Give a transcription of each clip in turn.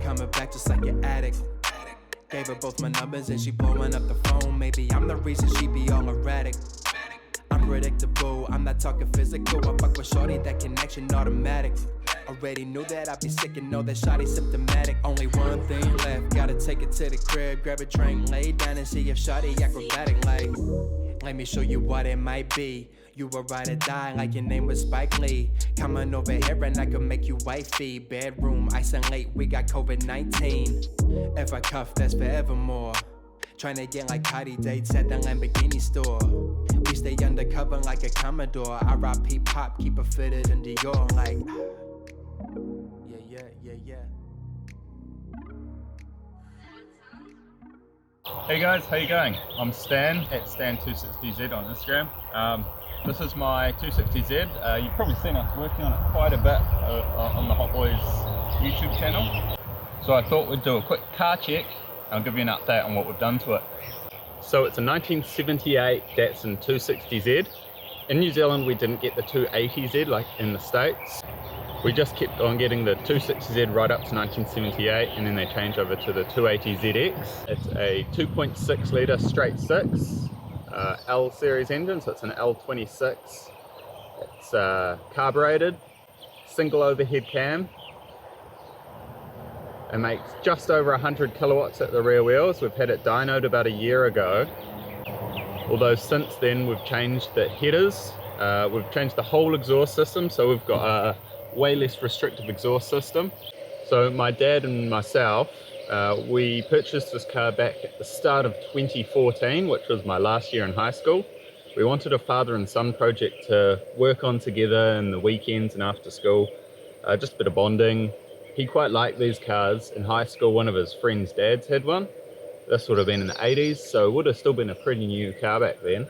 coming back just like an addict. Gave her both my numbers and she blowing up the phone. Maybe I'm the reason she be all erratic. I'm predictable, I'm not talking physical. I fuck with shorty, that connection automatic. Already knew that I'd be sick and know that shawty symptomatic. Only one thing left, gotta take it to the crib, grab a drink, lay down and see if shawty acrobatic like. Let me show you what it might be. You were ride or die like your name was Spike Lee. Come on over here and I can make you wifey. Bedroom, isolate, we got COVID-19. If I cuff, that's forevermore. Trying to get like Cardi dates at the Lamborghini store. We stay undercover like a Commodore. R.I.P. Pop, keep it fitted in Dior like. Yeah. Hey guys, how you going? I'm Stan at Stan260Z on Instagram. This is my 260Z. You've probably seen us working on it quite a bit on the Hot Boys YouTube channel. So I thought we'd do a quick car check. I'll give you an update on what we've done to it. So it's a 1978 Datsun 260Z. In New Zealand we didn't get the 280Z like in the States. We just kept on getting the 260Z right up to 1978 and then they changed over to the 280ZX. It's a 2.6 litre straight 6 L series engine, so it's an L26. It's carbureted, single overhead cam. It makes just over 100 kilowatts at the rear wheels. We've had it dynoed about a year ago. Although since then we've changed the headers, we've changed the whole exhaust system, so we've got a way less restrictive exhaust system. So my dad and myself, we purchased this car back at the start of 2014, which was my last year in high school. We wanted a father and son project to work on together in the weekends and after school, just a bit of bonding. He quite liked these cars. In high school, one of his friends' dads had one. This would have been in the 80s, so it would have still been a pretty new car back then.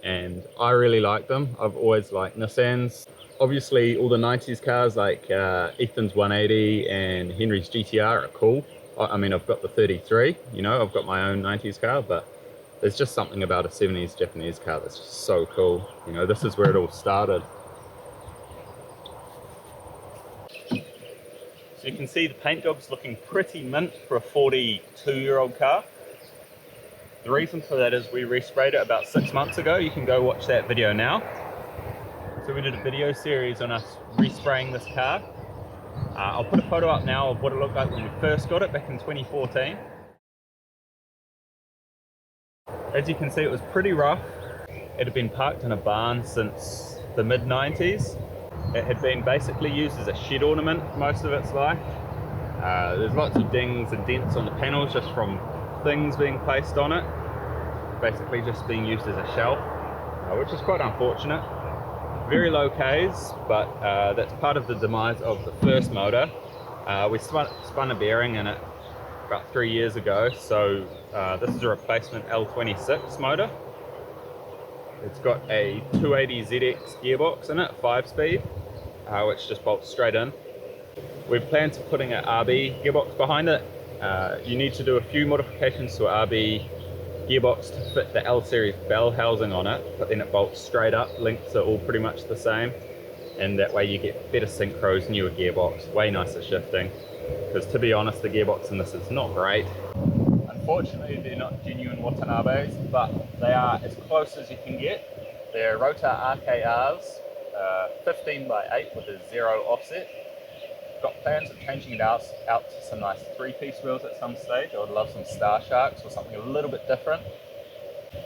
And I really like them. I've always liked Nissans. Obviously, all the 90s cars like Ethan's 180 and Henry's GTR are cool. I mean, I've got the 33, you know, I've got my own 90s car, but there's just something about a 70s Japanese car that's just so cool. You know, this is where it all started. So you can see the paint job's looking pretty mint for a 42-year-old car. The reason for that is we resprayed it about 6 months ago. You can go watch that video now. So we did a video series on us respraying this car. I'll put a photo up now of what it looked like when we first got it back in 2014. As you can see, it was pretty rough. It had been parked in a barn since the mid-90s. It had been basically used as a shed ornament for most of its life. There's lots of dings and dents on the panels just from things being placed on it. Basically just being used as a shelf, which is quite unfortunate. Very low Ks, but that's part of the demise of the first motor. We spun a bearing in it about 3 years ago, so this is a replacement L26 motor. It's got a 280ZX gearbox in it, 5-speed, which just bolts straight in. We've planned to putting an RB gearbox behind it. You need to do a few modifications to an RB gearbox to fit the L series bell housing on it, but then it bolts straight up. Lengths are all pretty much the same, and that way you get better synchros, newer gearbox, way nicer shifting. Because to be honest, the gearbox in this is not great. Unfortunately, they're not genuine Watanabes, but they are as close as you can get. They're Rotar RKRs, 15x8 with a 0 offset. Got plans of changing it out to some nice 3-piece wheels at some stage. I would love some Star Sharks or something a little bit different.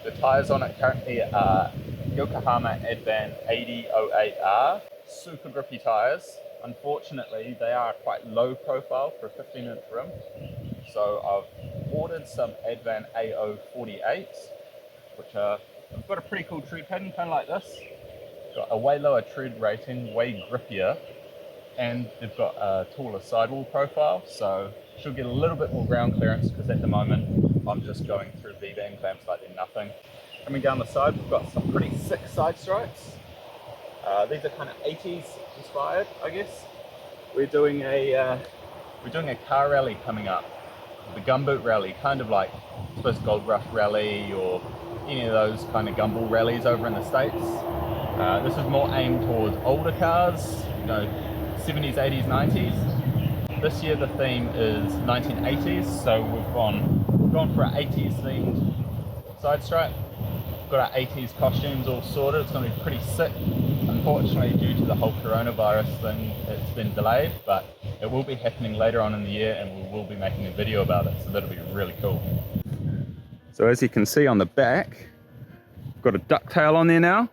The tyres on it currently are Yokohama Advan 8008R, super grippy tyres. Unfortunately, they are quite low profile for a 15-inch rim. So I've ordered some Advan AO48s, which have got a pretty cool tread pattern, kind of like this. Got a way lower tread rating, way grippier, and they've got a taller sidewall profile, so should get a little bit more ground clearance, because at the moment I'm just going through V-band clamps like they're nothing. Coming down the side, we've got some pretty sick side stripes. These are kind of 80s inspired, I guess. We're doing a car rally coming up, the Gumboot Rally, kind of like, I suppose, Gold Rush Rally or any of those kind of gumball rallies over in the States. This is more aimed towards older cars, you know, 70s, 80s, 90s. This year the theme is 1980s, so we've gone for an 80s themed side stripe. We've got our 80s costumes all sorted. It's going to be pretty sick. Unfortunately, due to the whole coronavirus thing, it's been delayed, but it will be happening later on in the year, and we will be making a video about it, so that'll be really cool. So as you can see on the back, I've got a ducktail on there now.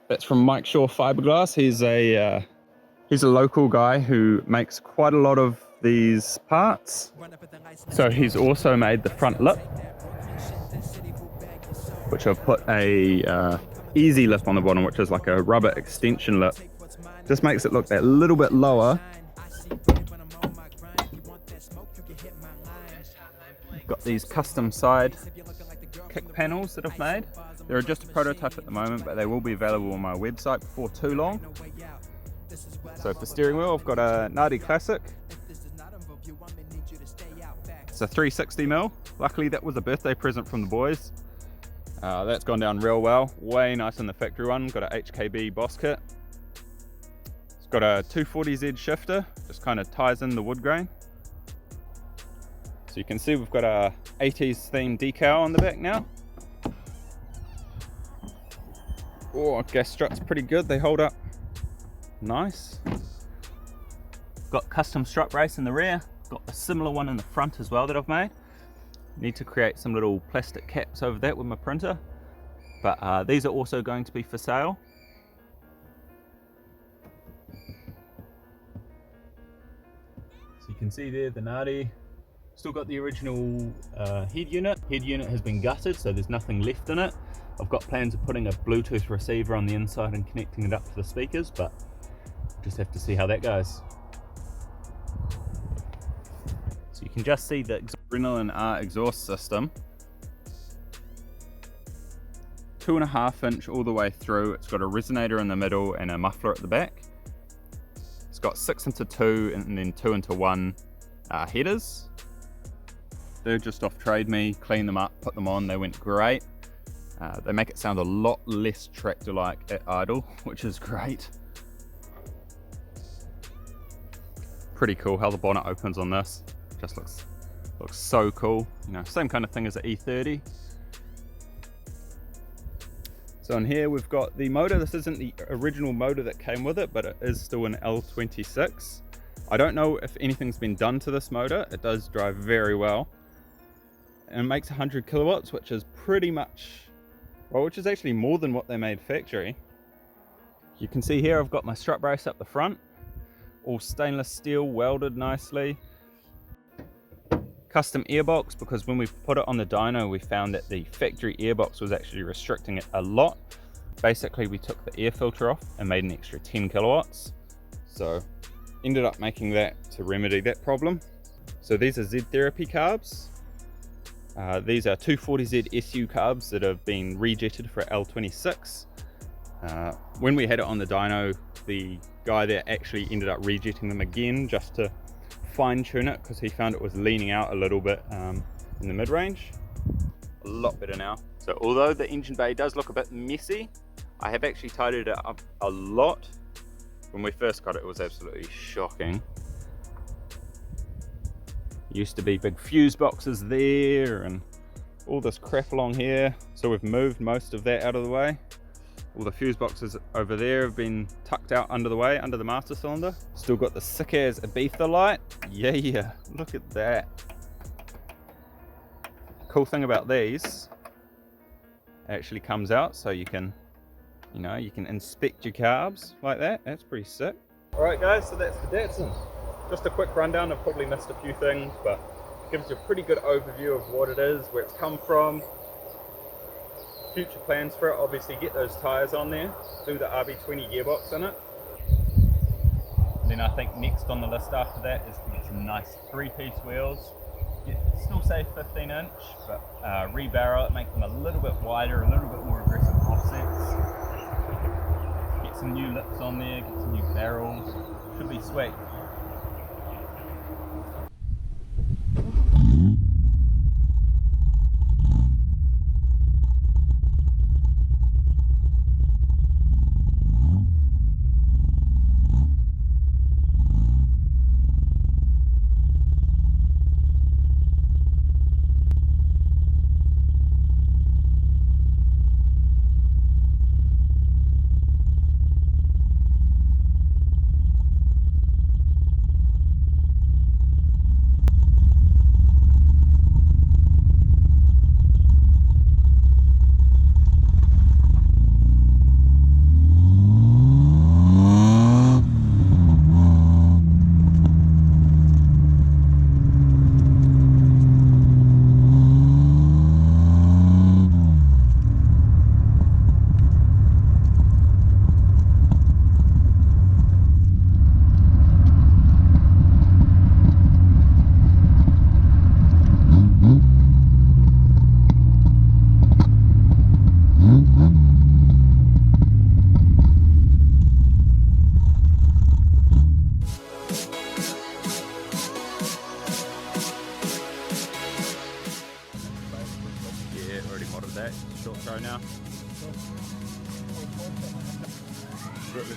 That's from Mike Shaw Fiberglass. He's a local guy who makes quite a lot of these parts. So he's also made the front lip, which I've put a easy lip on the bottom, which is like a rubber extension lip. Just makes it look that little bit lower. Got these custom side kick panels that I've made. They're just a prototype at the moment, but they will be available on my website before too long. So for steering wheel, I've got a Nadi Classic. It's a 360mm. Luckily that was a birthday present from the boys. That's gone down real well. Way nicer than the factory one. Got a HKB Boss kit. It's got a 240Z shifter. Just kind of ties in the wood grain. So you can see we've got a 80s themed decal on the back now. Oh, gas struts pretty good. They hold up nice. Got custom strut brace in the rear. Got a similar one in the front as well that I've made. Need to create some little plastic caps over that with my printer, but these are also going to be for sale. So you can see there the Nadi. Still got the original head unit. Head unit has been gutted, so there's nothing left in it. I've got plans of putting a Bluetooth receiver on the inside and connecting it up to the speakers, but just have to see how that goes. So you can just see the Adrenaline R exhaust system. 2.5 inch all the way through. It's got a resonator in the middle and a muffler at the back. It's got 6 into 2 and then 2 into 1 headers. They're just off Trade Me, cleaned them up, put them on, they went great. They make it sound a lot less tractor-like at idle, which is great. Pretty cool how the bonnet opens on this. Just looks so cool. You know, same kind of thing as the E30. So in here we've got the motor. This isn't the original motor that came with it, but it is still an L26. I don't know if anything's been done to this motor. It does drive very well. And it makes 100 kilowatts, which is pretty much, well, which is actually more than what they made factory. You can see here I've got my strut brace up the front, all stainless steel, welded nicely. Custom airbox, because when we put it on the dyno we found that the factory airbox was actually restricting it a lot. Basically we took the air filter off and made an extra 10 kilowatts. So ended up making that to remedy that problem. So these are Z Therapy carbs. These are 240Z SU carbs that have been rejetted for L26. When we had it on the dyno, the guy there actually ended up rejetting them again just to fine tune it, because he found it was leaning out a little bit in the mid-range. A lot better now. So although the engine bay does look a bit messy, I have actually tidied it up a lot. When we first got it, it was absolutely shocking. Used to be big fuse boxes there and all this crap along here. So we've moved most of that out of the way. All the fuse boxes over there have been tucked out under the way, under the master cylinder. Still got the sick as Ibiza light. Yeah, look at that. Cool thing about these, it actually comes out so you can, you know, you can inspect your carbs like that. That's pretty sick. All right guys, so that's the Datsun. Just a quick rundown. I've probably missed a few things, but gives you a pretty good overview of what it is, where it's come from, future plans for it. Obviously get those tyres on there, do the RB20 gearbox in it. And then I think next on the list after that is to get some nice 3-piece wheels. Still say 15 inch, but rebarrel it, make them a little bit wider, a little bit more aggressive offsets. Get some new lips on there, get some new barrels. Should be sweet.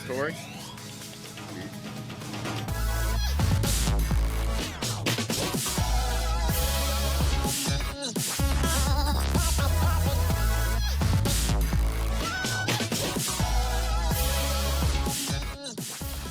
story.